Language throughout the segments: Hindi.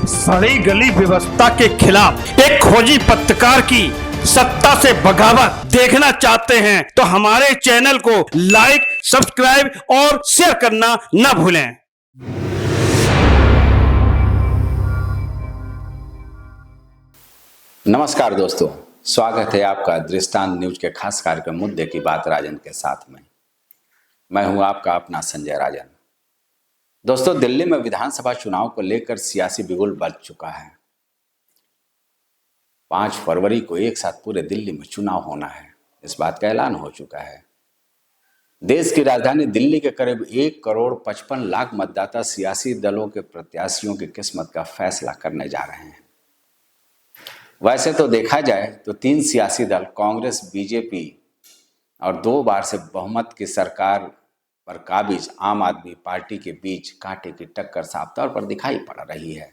सड़ी गली व्यवस्था के खिलाफ एक खोजी पत्रकार की सत्ता से बगावत देखना चाहते हैं तो हमारे चैनल को लाइक, सब्सक्राइब और शेयर करना न भूलें। नमस्कार दोस्तों, स्वागत है आपका दृष्टांत न्यूज के खास कार्यक्रम मुद्दे की बात राजन के साथ में। मैं हूं आपका अपना संजय राजन। दोस्तों, दिल्ली में विधानसभा चुनाव को लेकर सियासी बिगुल बज चुका है। 5 फरवरी को एक साथ पूरे दिल्ली में चुनाव होना है, इस बात का ऐलान हो चुका है। देश की राजधानी दिल्ली के करीब 1 करोड़ 55 लाख मतदाता सियासी दलों के प्रत्याशियों की किस्मत का फैसला करने जा रहे हैं। वैसे तो देखा जाए तो 3 सियासी दल कांग्रेस, बीजेपी और 2 बार से बहुमत की सरकार पर काबिज आम आदमी पार्टी के बीच कांटे की टक्कर साफ तौर पर दिखाई पड़ रही है।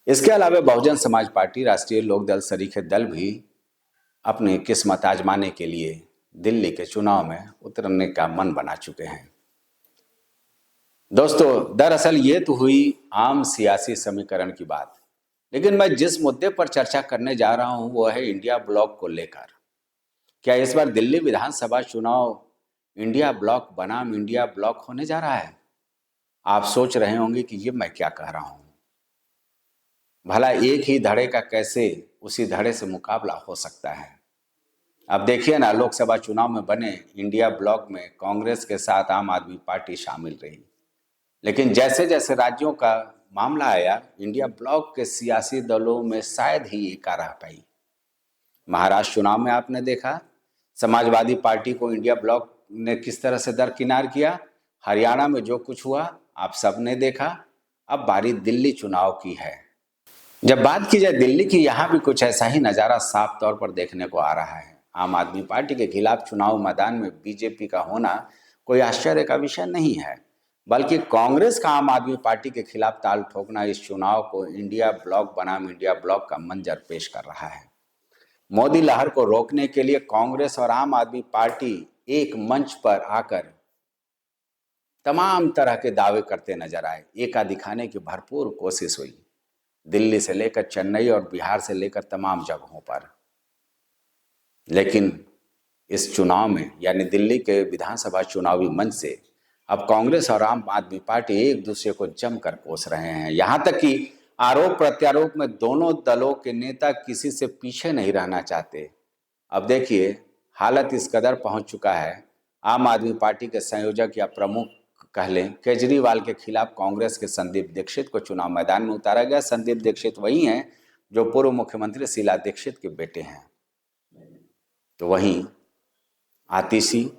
इसके अलावा बहुजन समाज पार्टी, राष्ट्रीय लोकदल सरीखे दल भी अपनी किस्मत आजमाने के लिए दिल्ली के चुनाव में उतरने का मन बना चुके हैं। दोस्तों, दरअसल ये तो हुई आम सियासी समीकरण की बात, लेकिन मैं जिस मुद्दे पर चर्चा करने जा रहा हूं वो है इंडिया ब्लॉक को लेकर। क्या इस बार दिल्ली विधानसभा चुनाव इंडिया ब्लॉक बनाम इंडिया ब्लॉक होने जा रहा है? आप सोच रहे होंगे कि ये मैं क्या कह रहा हूं। भला एक ही धड़े का कैसे उसी धड़े से मुकाबला हो सकता है? अब देखिए ना, लोकसभा चुनाव में बने इंडिया ब्लॉक में कांग्रेस के साथ आम आदमी पार्टी शामिल रही, लेकिन जैसे जैसे राज्यों का मामला आया, इंडिया ब्लॉक के सियासी दलों में शायद ही एका रह पाई। महाराष्ट्र चुनाव में आपने देखा समाजवादी पार्टी को इंडिया ब्लॉक ने किस तरह से दरकिनार किया। हरियाणा में जो कुछ हुआ आप सब ने देखा। अब बारी दिल्ली चुनाव की है। जब बात की जाए दिल्ली की, यहाँ भी कुछ ऐसा ही नज़ारा साफ तौर पर देखने को आ रहा है। आम आदमी पार्टी के खिलाफ चुनाव मैदान में बीजेपी का होना कोई आश्चर्य का विषय नहीं है, बल्कि कांग्रेस का आम आदमी पार्टी के खिलाफ ताल ठोकना इस चुनाव को इंडिया ब्लॉक बनाम इंडिया ब्लॉक का मंजर पेश कर रहा है। मोदी लहर को रोकने के लिए कांग्रेस और आम आदमी पार्टी एक मंच पर आकर तमाम तरह के दावे करते नजर आए। एका दिखाने की भरपूर कोशिश हुई, दिल्ली से लेकर चेन्नई और बिहार से लेकर तमाम जगहों पर। लेकिन इस चुनाव में यानी दिल्ली के विधानसभा चुनावी मंच से अब कांग्रेस और आम आदमी पार्टी एक दूसरे को जमकर कोस रहे हैं। यहां तक कि आरोप प्रत्यारोप में दोनों दलों के नेता किसी से पीछे नहीं रहना चाहते। अब देखिए, हालत इस कदर पहुंच चुका है, आम आदमी पार्टी के संयोजक या प्रमुख कह लें केजरीवाल के खिलाफ कांग्रेस के संदीप दीक्षित को चुनाव मैदान में उतारा गया। संदीप दीक्षित वही हैं जो पूर्व मुख्यमंत्री शीला दीक्षित के बेटे हैं। तो वहीं आतिशी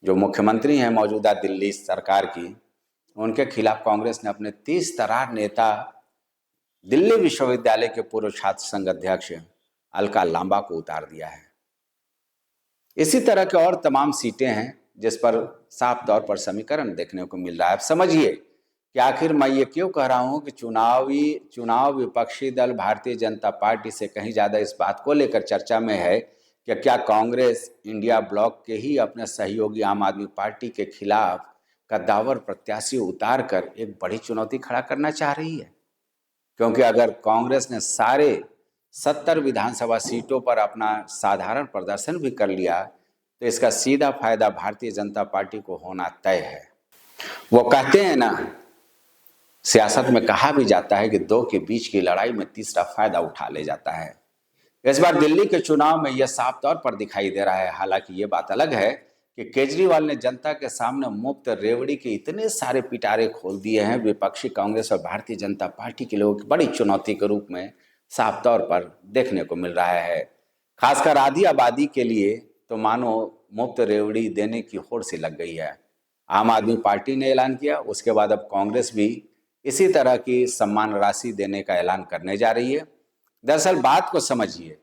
जो मुख्यमंत्री हैं मौजूदा दिल्ली सरकार की, उनके खिलाफ कांग्रेस ने अपने 30 तरार नेता दिल्ली विश्वविद्यालय के पूर्व छात्र संघ अध्यक्ष अलका लांबा को उतार दिया है। इसी तरह के और तमाम सीटें हैं जिस पर साफ तौर पर समीकरण देखने को मिल रहा है। अब समझिए कि आखिर मैं ये क्यों कह रहा हूं कि चुनाव विपक्षी दल भारतीय जनता पार्टी से कहीं ज्यादा इस बात को लेकर चर्चा में है कि क्या कांग्रेस इंडिया ब्लॉक के ही अपने सहयोगी आम आदमी पार्टी के खिलाफ कद्दावर प्रत्याशी उतार कर एक बड़ी चुनौती खड़ा करना चाह रही है। क्योंकि अगर कांग्रेस ने सारे 70 विधानसभा सीटों पर अपना साधारण प्रदर्शन भी कर लिया तो इसका सीधा फायदा भारतीय जनता पार्टी को होना तय है। वो कहते हैं ना, सियासत में कहा भी जाता है कि 2 के बीच की लड़ाई में तीसरा फायदा उठा ले जाता है। इस बार दिल्ली के चुनाव में यह साफ तौर पर दिखाई दे रहा है। हालांकि ये बात अलग है कि केजरीवाल ने जनता के सामने मुफ्त रेवड़ी के इतने सारे पिटारे खोल दिए हैं, विपक्षी कांग्रेस और भारतीय जनता पार्टी के लोगों की बड़ी चुनौती के रूप में साफ तौर पर देखने को मिल रहा है। खासकर आधी आबादी के लिए तो मानो मुफ्त रेवड़ी देने की होड़ सी लग गई है। आम आदमी पार्टी ने ऐलान किया, उसके बाद अब कांग्रेस भी इसी तरह की सम्मान राशि देने का ऐलान करने जा रही है। दरअसल बात को समझिए,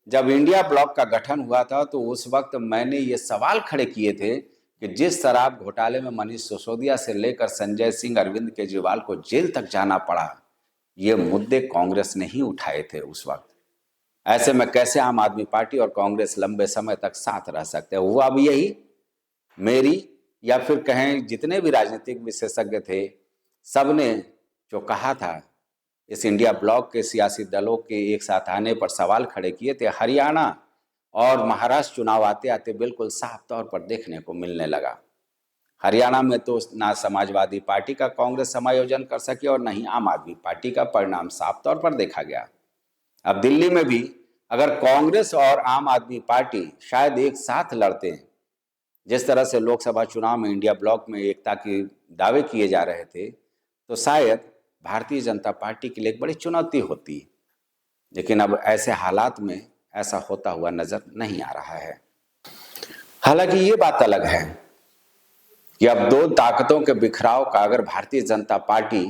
जब इंडिया ब्लॉक का गठन हुआ था तो उस वक्त मैंने ये सवाल खड़े किए थे कि जिस शराब घोटाले में मनीष सिसोदिया से लेकर संजय सिंह, अरविंद केजरीवाल को जेल तक जाना पड़ा, ये मुद्दे कांग्रेस ने ही उठाए थे उस वक्त। ऐसे में कैसे आम आदमी पार्टी और कांग्रेस लंबे समय तक साथ रह सकते हैं? हुआ भी यही। मेरी या फिर कहें जितने भी राजनीतिक विशेषज्ञ थे, सबने जो कहा था इस इंडिया ब्लॉक के सियासी दलों के एक साथ आने पर सवाल खड़े किए थे, हरियाणा और महाराष्ट्र चुनाव आते आते बिल्कुल साफ तौर पर देखने को मिलने लगा। हरियाणा में तो ना समाजवादी पार्टी का कांग्रेस समायोजन कर सके और न ही आम आदमी पार्टी का, परिणाम साफ तौर पर देखा गया। अब दिल्ली में भी अगर कांग्रेस और आम आदमी पार्टी शायद एक साथ लड़ते हैं, जिस तरह से लोकसभा चुनाव में इंडिया ब्लॉक में एकता के दावे किए जा रहे थे, तो शायद भारतीय जनता पार्टी के लिए एक बड़ी चुनौती होती। लेकिन अब ऐसे हालात में ऐसा होता हुआ नजर नहीं आ रहा है। हालांकि ये बात अलग है कि अब दो ताकतों के बिखराव का अगर भारतीय जनता पार्टी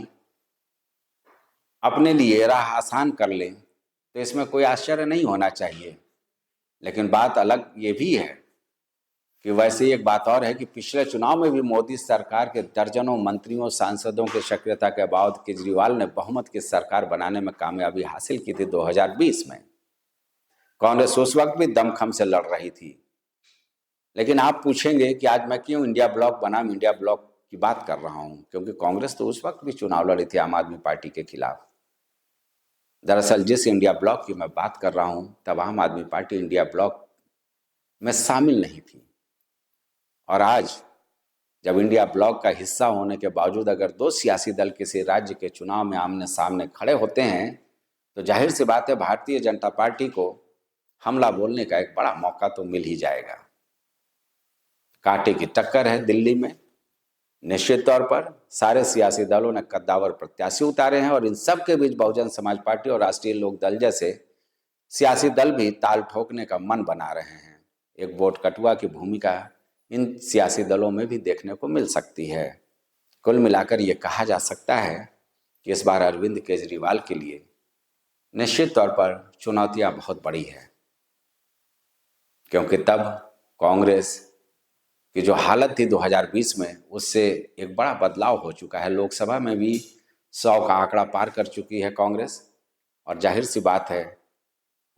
अपने लिए राह आसान कर ले तो इसमें कोई आश्चर्य नहीं होना चाहिए। लेकिन बात अलग ये भी है कि वैसे एक बात और है कि पिछले चुनाव में भी मोदी सरकार के दर्जनों मंत्रियों सांसदों की सक्रियता के बाद केजरीवाल ने बहुमत की सरकार बनाने में कामयाबी हासिल की थी 2020 में। कांग्रेस उस वक्त भी दमखम से लड़ रही थी। लेकिन आप पूछेंगे कि आज मैं क्यों इंडिया ब्लॉक बनाम इंडिया ब्लॉक की बात कर रहा हूं, क्योंकि कांग्रेस तो उस वक्त भी चुनाव लड़ी थी आम आदमी पार्टी के खिलाफ। दरअसल जिस इंडिया ब्लॉक की मैं बात कर रहा हूं, तब आम आदमी पार्टी इंडिया ब्लॉक में शामिल नहीं थी। और आज जब इंडिया ब्लॉक का हिस्सा होने के बावजूद अगर दो सियासी दल किसी राज्य के चुनाव में आमने सामने खड़े होते हैं, तो जाहिर सी बात है भारतीय जनता पार्टी को हमला बोलने का एक बड़ा मौका तो मिल ही जाएगा। कांटे की टक्कर है दिल्ली में। निश्चित तौर पर सारे सियासी दलों ने कद्दावर प्रत्याशी उतारे हैं और इन सब के बीच बहुजन समाज पार्टी और राष्ट्रीय लोक दल जैसे सियासी दल भी ताल ठोकने का मन बना रहे हैं। एक वोट कटुआ की भूमिका इन सियासी दलों में भी देखने को मिल सकती है। कुल मिलाकर ये कहा जा सकता है कि इस बार अरविंद केजरीवाल के लिए निश्चित तौर पर चुनौतियां बहुत बड़ी है, क्योंकि तब कांग्रेस की जो हालत थी 2020 में, उससे एक बड़ा बदलाव हो चुका है। लोकसभा में भी 100 का आंकड़ा पार कर चुकी है कांग्रेस, और जाहिर सी बात है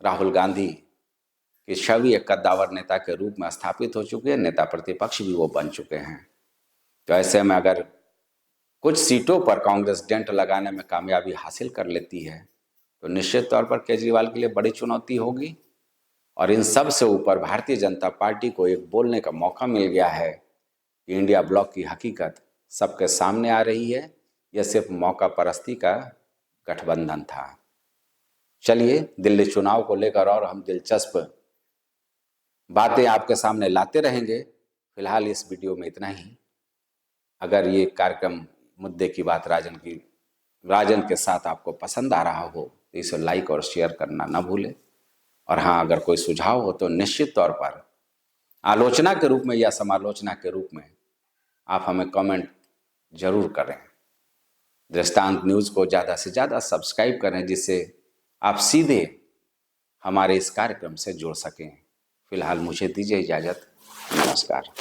राहुल गांधी की छवि एक कद्दावर नेता के रूप में स्थापित हो चुकी है। नेता प्रतिपक्ष भी वो बन चुके हैं। तो ऐसे में अगर कुछ सीटों पर कांग्रेस डेंट लगाने में कामयाबी हासिल कर लेती है, तो निश्चित तौर पर केजरीवाल के लिए बड़ी चुनौती होगी। और इन सब से ऊपर भारतीय जनता पार्टी को एक बोलने का मौका मिल गया है कि इंडिया ब्लॉक की हकीकत सबके सामने आ रही है। यह सिर्फ मौका परस्ती का गठबंधन था। चलिए, दिल्ली चुनाव को लेकर और हम दिलचस्प बातें आपके सामने लाते रहेंगे। फिलहाल इस वीडियो में इतना ही। अगर ये कार्यक्रम मुद्दे की बात राजन के साथ आपको पसंद आ रहा हो तो इसे लाइक और शेयर करना ना भूलें। और हाँ, अगर कोई सुझाव हो तो निश्चित तौर पर आलोचना के रूप में या समालोचना के रूप में आप हमें कमेंट जरूर करें। दृष्टांत न्यूज़ को ज़्यादा से ज़्यादा सब्सक्राइब करें, जिससे आप सीधे हमारे इस कार्यक्रम से जुड़ सकें। फिलहाल मुझे दीजिए इजाज़त। नमस्कार।